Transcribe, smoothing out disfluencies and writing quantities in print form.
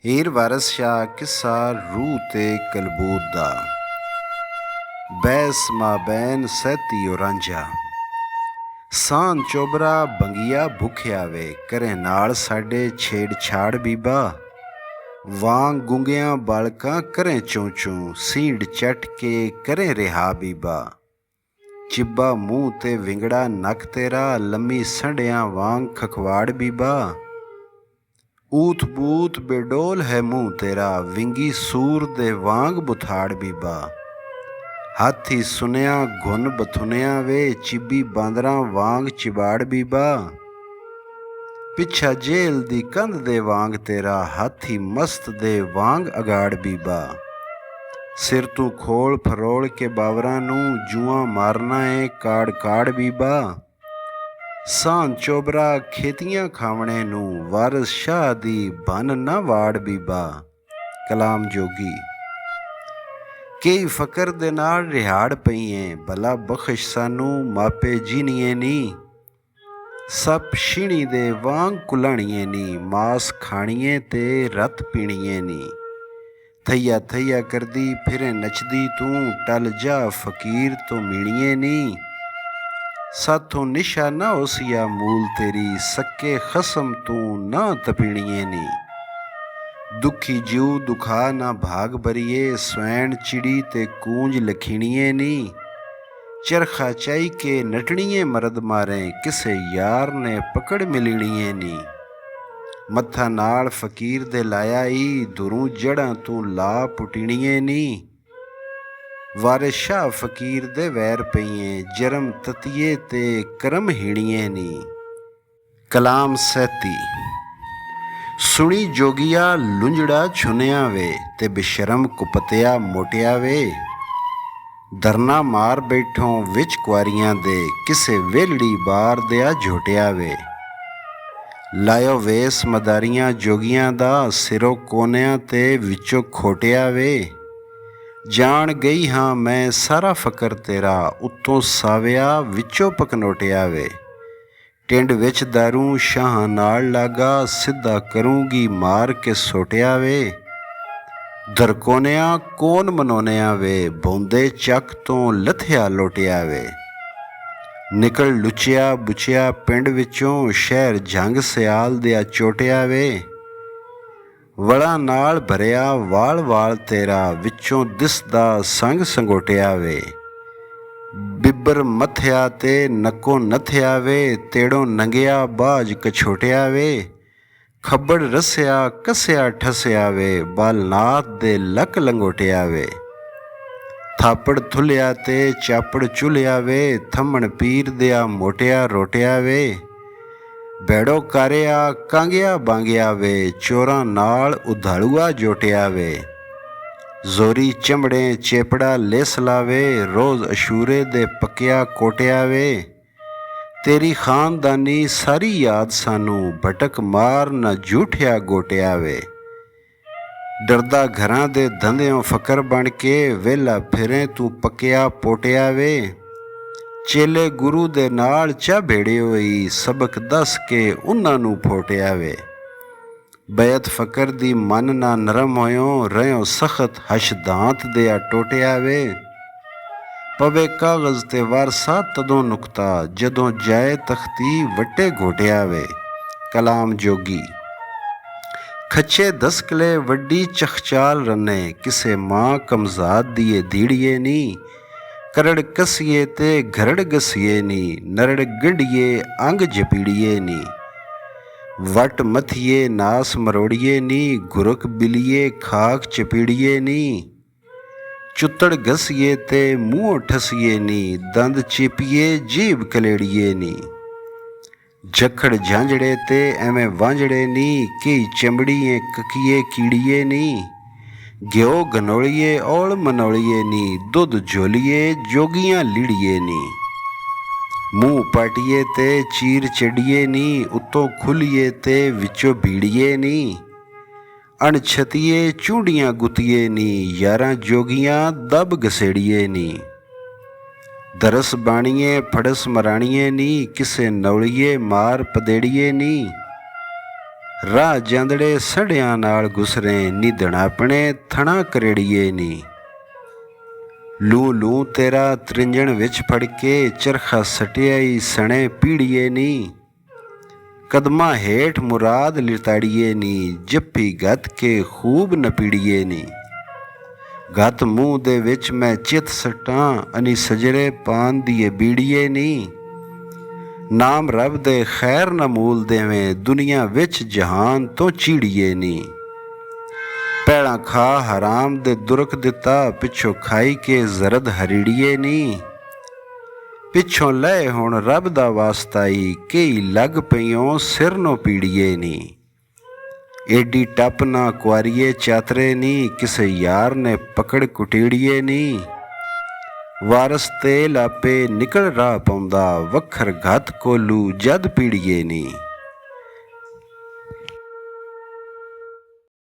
ਹੀਰ ਵਾਰਸ ਸ਼ਾਹ ਕਿੱਸਾ ਰੂਹ ਤੇ ਕਲਬੂਤ ਦਾ। ਬੈਸ ਮਾਬੈਨ ਸਹਿਤੀ ਰਾਂਝਾ, ਸਾਨ ਚੋਬਰਾ ਬੰਗੀਆ ਭੁੱਖਿਆ ਵੇ, ਕਰੇ ਨਾਲ ਸਾਡੇ ਛੇੜਛਾੜ ਬੀਬਾ। ਵਾਂਗ ਗੁੰਗਿਆਂ ਬਾਲਕਾਂ ਕਰੇ ਚੂੰ ਚੂੰ, ਸੀਂਡ ਚੱਟ ਕੇ ਕਰੇ ਰਿਹਾ ਬੀਬਾ। ਚਿੱਬਾ ਮੂੰਹ ਤੇ ਵਿੰਗੜਾ ਨੱਕ ਤੇਰਾ, ਲੰਮੀ ਸੰਢਿਆਂ ਵਾਂਗ ਖਖਵਾੜ ਬੀਬਾ। ਊਠ ਬੂਤ ਬੇਡੋਲ ਹੈ ਮੂੰਹ ਤੇਰਾ, ਵਿੰਗੀ ਸੂਰ ਦੇ ਵਾਂਗ ਬੁਥਾੜ ਬੀਬਾ। ਹਾਥੀ ਸੁਨਿਆ ਘੁਨ ਬਥੁਨਿਆ ਵੇ, ਚਿੱਬੀ ਬਾਂਦਰਾਂ ਵਾਂਗ ਚਿਬਾੜ ਬੀਬਾ। ਪਿੱਛਾ ਜੇਲ੍ਹ ਦੀ ਕੰਧ ਦੇ ਵਾਂਗ ਤੇਰਾ, ਹਾਥੀ ਮਸਤ ਦੇ ਵਾਂਗ ਅਗਾੜ ਬੀਬਾ। ਸਿਰ ਤੂੰ ਖੋਲ ਫਰੋਲ ਕੇ ਬਾਵਰਾਂ ਨੂੰ, ਜੂਆਂ ਮਾਰਨਾ ਏ ਕਾੜ ਕਾੜ ਬੀਬਾ। ਸਾਨ ਚੋਬਰਾ ਖੇਤੀਆਂ ਖਾਵਣੇ ਨੂੰ, ਵਾਰਸ ਸ਼ਾਹ ਦੀ ਬੰਨ ਨਾ ਵਾੜ ਬੀਬਾ। ਕਲਾਮ ਜੋਗੀ। ਕਈ ਫਕਰ ਦੇ ਨਾਲ ਰਿਹਾੜ ਪਈਏ, ਭਲਾ ਬਖਸ਼ ਸਾਨੂੰ ਮਾਪੇ ਜੀਨੀਏ ਨੀ। ਸੱਪ ਛੀਣੀ ਦੇ ਵਾਂਗ ਕੁਲਾਣੀਏ ਨੀ, ਮਾਸ ਖਾਣੀਏ ਤੇ ਰਤ ਪੀਣੀਏ ਨੀ। ਥਈਆ ਥਈਆ ਕਰਦੀ ਫਿਰੇ ਨੱਚਦੀ ਤੂੰ, ਟਲ ਜਾ ਫਕੀਰ ਤੋਂ ਮੀਣੀਏ ਨੀ। ਸਾਥੋਂ ਨਿਸ਼ਾ ਨਾ ਹੋਸੀਆ ਮੂਲ ਤੇਰੀ, ਸੱਕੇ ਖਸਮ ਤੂੰ ਨਾ ਤਪੀਣੀਏ ਨੀ। ਦੁਖੀ ਜਿਉ ਦੁਖਾ ਨਾ ਭਾਗ ਬਰੀਏ, ਸਵੈਣ ਚਿੜੀ ਤੇ ਕੂੰਜ ਲਖੀਣੀਏ ਨੀ। ਚਰਖਾ ਚਾਈ ਕੇ ਨਟਣੀਏ ਮਰਦ ਮਾਰੇ, ਕਿਸੇ ਯਾਰ ਨੇ ਪਕੜ ਮਿਲਣੀਏ ਨੀ। ਮੱਥਾ ਨਾਲ ਫਕੀਰ ਦੇ ਲਾਇਆ ਈ, ਦੁਰੂ ਜੜ੍ਹਾਂ ਤੂੰ ਲਾ ਪੁੱਟਣੀਏ ਨੀ। ਵਾਰਿਸ ਸ਼ਾਹ ਫਕੀਰ ਦੇ ਵੈਰ ਪਈਏ, ਜਰਮ ਤਤੀਏ ਤੇ ਕਰਮ ਹੀਣੀਏ ਨੀ। ਕਲਾਮ ਸਹਿਤੀ। ਸੁਣੀ ਜੋਗੀਆ ਲੁੰਜੜਾ ਛੁਨਿਆ ਵੇ, ਤੇ ਬੇਸ਼ਰਮ ਕੁਪਤਿਆ ਮੋਟਿਆ ਵੇ। ਧਰਨਾ ਮਾਰ ਬੈਠੋਂ ਵਿੱਚ ਕੁਆਰੀਆਂ ਦੇ, ਕਿਸੇ ਵੇਲੜੀ ਬਾਰ ਦਿਆ ਝੋਟਿਆ ਵੇ। ਲਾਇਓ ਵੇਸ ਮਦਾਰੀਆਂ ਜੋਗੀਆਂ ਦਾ, ਸਿਰੋਂ ਕੋਨਿਆਂ ਤੇ ਵਿੱਚੋਂ ਖੋਟਿਆ ਵੇ। ਜਾਣ ਗਈ ਹਾਂ ਮੈਂ ਸਾਰਾ ਫਕਰ ਤੇਰਾ, ਉੱਤੋਂ ਸਾਵਿਆ ਵਿੱਚੋਂ ਪਕਨੋਟਿਆ ਵੇ। ਟਿੰਡ ਵਿੱਚ ਦਾਰੂ ਸ਼ਾਹਾਂ ਨਾਲ ਲਾਗਾ, ਸਿੱਧਾ ਕਰੂੰਗੀ ਮਾਰ ਕੇ ਸੋਟਿਆ ਵੇ। ਦਰਕੋਨਿਆ ਕੌਣ ਮਨੋਨਿਆ ਵੇ, ਬੌਂਦੇ ਚੱਕ ਤੋਂ ਲੱਥਿਆ ਲੋਟਿਆ ਵੇ। ਨਿਕਲ ਲੁੱਚਿਆ ਬੁਚਿਆ ਪਿੰਡ ਵਿੱਚੋਂ, ਸ਼ਹਿਰ ਜੰਗ ਸਿਆਲ ਦਿਆ ਚੋਟਿਆ ਵੇ। ਵਲਾਂ ਨਾਲ ਭਰਿਆ ਵਾਲ ਵਾਲ ਤੇਰਾ, ਵਿੱਚੋਂ ਦਿਸਦਾ ਸੰਗ ਸੰਗੋਟਿਆ ਵੇ। ਬਿੱਬਰ ਮੱਥਿਆ ਤੇ ਨੱਕੋਂ ਨੱਥਿਆ ਵੇ, ਤੇੜੋਂ ਨੰਗਿਆ ਬਾਝ ਕਛੋਟਿਆ ਵੇ। ਖੱਬੜ ਰਸਿਆ ਕੱਸਿਆ ਠਸਿਆ ਵੇ, ਬਾਲਨਾਥ ਦੇ ਲੱਕ ਲੰਗੋਟਿਆ ਵੇ। ਥਾਪੜ ਥੁੱਲਿਆ ਤੇ ਚਾਪੜ ਚੁੱਲਿਆ ਵੇ, ਥੰਮਣ ਪੀਰ ਦਿਆ ਮੋਟਿਆ ਰੋਟਿਆ ਵੇ। ਬੈੜੋ ਕਾਰਿਆ ਕਾਂਗਿਆ ਬਾਂਗਿਆ ਵੇ, ਚੋਰਾਂ ਨਾਲ ਉਧਾਲੂਆ ਜੋਟਿਆ ਵੇ। ਜ਼ੋਰੀ ਚਮੜੇ ਚੇਪੜਾ ਲੇਸ ਲਾਵੇ, ਰੋਜ਼ ਅਸ਼ੂਰੇ ਦੇ ਪੱਕਿਆ ਕੋਟਿਆ ਵੇ। ਤੇਰੀ ਖਾਨਦਾਨੀ ਸਾਰੀ ਯਾਦ ਸਾਨੂੰ, ਭਟਕ ਮਾਰ ਨਾ ਝੂਠਿਆ ਗੋਟਿਆ ਵੇ। ਡਰਦਾ ਘਰਾਂ ਦੇ ਧੰਦਿਓਂ ਫਕਰ ਬਣ ਕੇ, ਵਿਹਲਾ ਫਿਰੇ ਤੂੰ ਪੱਕਿਆ ਪੋਟਿਆ ਵੇ। ਚੇਲੇ ਗੁਰੂ ਦੇ ਨਾਲ ਚਾ ਭੇੜੇ ਹੋਈ, ਸਬਕ ਦੱਸ ਕੇ ਉਹਨਾਂ ਨੂੰ ਫੋਟਿਆ ਵੇ। ਬੈਤ ਫਕਰ ਦੀ ਮਨ ਨਾ ਨਰਮ ਹੋਇਓ, ਰਹਿਓ ਸਖਤ ਹਸ਼ਦਾਂਤ ਦਿਆ ਟੋਟਿਆ ਵੇ। ਪਵੇ ਕਾਗਜ਼ ਤੇ ਵਾਰਸਾ ਤਦੋਂ ਨੁਕਤਾ, ਜਦੋਂ ਜਾਏ ਤਖਤੀ ਵੱਟੇ ਘੋਟਿਆ ਵੇ। ਕਲਾਮ ਜੋਗੀ। ਖੱਚੇ ਦਸਕਲੇ ਵੱਡੀ ਚਖਚਾਲ ਰੰਨੇ, ਕਿਸੇ ਮਾਂ ਕਮਜ਼ਾਦ ਦੀਏ ਦੀੜੀਏ ਨੀ। ਕਰੜ ਕਸੀਏ ਤੇ ਘਰੜ ਗਸੀਏ ਨੀ, ਨਰੜ ਗੰਢੀਏ ਅੰਗ ਜਪੀੜੀਏ ਨੀ। ਵਟ ਮਥੀਏ ਨਾਸ ਮਰੋੜੀਏ ਨੀ, ਗੁਰਕ ਬਿਲੀਏ ਖਾਕ ਚਪੀੜੀਏ ਨੀ। ਚੁੱਤੜ ਘਸੀਏ ਤੇ ਮੂੰਹੋਂ ਠਸੀਏ ਨੀ, ਦੰਦ ਚੇਪੀਏ ਜੀਭ ਕਲੇੜੀਏ ਨੀ। ਜਖੜ ਝਾਂਝੜੇ ਤੇ ਐਵੇਂ ਵਾਂਝੜੇ ਨੀ, ਕਈ ਚਮੜੀਏ ਕਕੀਏ ਕੀੜੀਏ ਨੀ। ਘਿਓ ਘਨੋਲੀਏ ਔਲ ਮਨੋਲੀਏ ਨੀ, ਦੁੱਧ ਝੋਲੀਏ ਜੋਗੀਆਂ ਲੀੜੀਏ ਨੀ। ਮੂੰਹ ਪਾਟੀਏ ਤੇ ਚੀਰ ਚੜੀਏ ਨੀ, ਉੱਤੋਂ ਖੁੱਲੀਏ ਤੇ ਵਿੱਚੋਂ ਭੀੜੀਏ ਨੀ। ਅਣਛਤੀਏ ਚੂੰਡੀਆਂ ਗੁੱਤੀਏ ਨੀ, ਯਾਰਾਂ ਜੋਗੀਆਂ ਦਬ ਘਸੇੜੀਏ ਨੀ। ਦਰਸ ਬਾਣੀਏ ਫੜਸ ਮਰਾਣੀਏ ਨੀ, ਕਿਸੇ ਨੌਲੀਏ ਮਾਰ ਪਦੇੜੀਏ ਨੀ। ਰਾਹ ਜਾਂਦੜੇ ਸੜਿਆਂ ਨਾਲ ਗੁਸਰੇ ਨੀਦਣ ਆਪਣੇ ਥਣਾ ਕਰੇੜੀਏ ਨੀ। ਲੂ ਲੂ ਤੇਰਾ ਤ੍ਰਿੰਜਣ ਵਿੱਚ ਫੜ ਕੇ ਚਰਖਾ ਸਟਿਆਈ ਸਣੇ ਪੀੜੀਏ ਨੀ। ਕਦਮਾਂ ਹੇਠ ਮੁਰਾਦ ਲਿਤਾੜੀਏ ਨੀ, ਜੱਫੀ ਗੱਤ ਕੇ ਖੂਬ ਨਪੀੜੀਏ ਨੀ। ਗੱਤ ਮੂੰਹ ਦੇ ਵਿੱਚ ਮੈਂ ਚਿੱਤ ਸੱਟਾਂ ਅਨੀ ਸਜਰੇ ਪਾਨ ਦੀਏ ਬੀੜੀਏ ਨੀ। ਨਾਮ ਰੱਬ ਦੇ ਖੈਰ ਨਾ ਮੂਲ ਦੇਵੇਂ ਦੁਨੀਆ ਵਿੱਚ ਜਹਾਨ ਤੋਂ ਚੀੜੀਏ ਨੀ। ਪਹਿਲਾਂ ਖਾ ਹਰਾਮ ਦੇ ਦੁਰਖ ਦਿੱਤਾ ਪਿੱਛੋਂ ਖਾਈ ਕੇ ਜ਼ਰਦ ਹਰੀੜੀਏ ਨੀ। ਪਿੱਛੋਂ ਲੈ ਹੁਣ ਰੱਬ ਦਾ ਵਾਸਤਾਈ ਕਈ ਲੱਗ ਪਈਓਂ ਸਿਰ ਨੂੰ ਪੀੜੀਏ ਨੀ। ਏਡੀ ਟੱਪ ਨਾ ਕੁਆਰੀਏ ਚਾਤਰੇ ਨੀ, ਕਿਸੇ ਯਾਰ ਨੇ ਪਕੜ ਕੁਟੀੜੀਏ ਨੀ। ਵਾਰਸ ਤੇਲ ਆਪੇ ਨਿਕਲ ਰਾਹ ਪਾਉਂਦਾ, ਵੱਖਰ ਘਤ ਕੋਲੂ ਜਦ ਪੀੜੀਏ ਨੀ।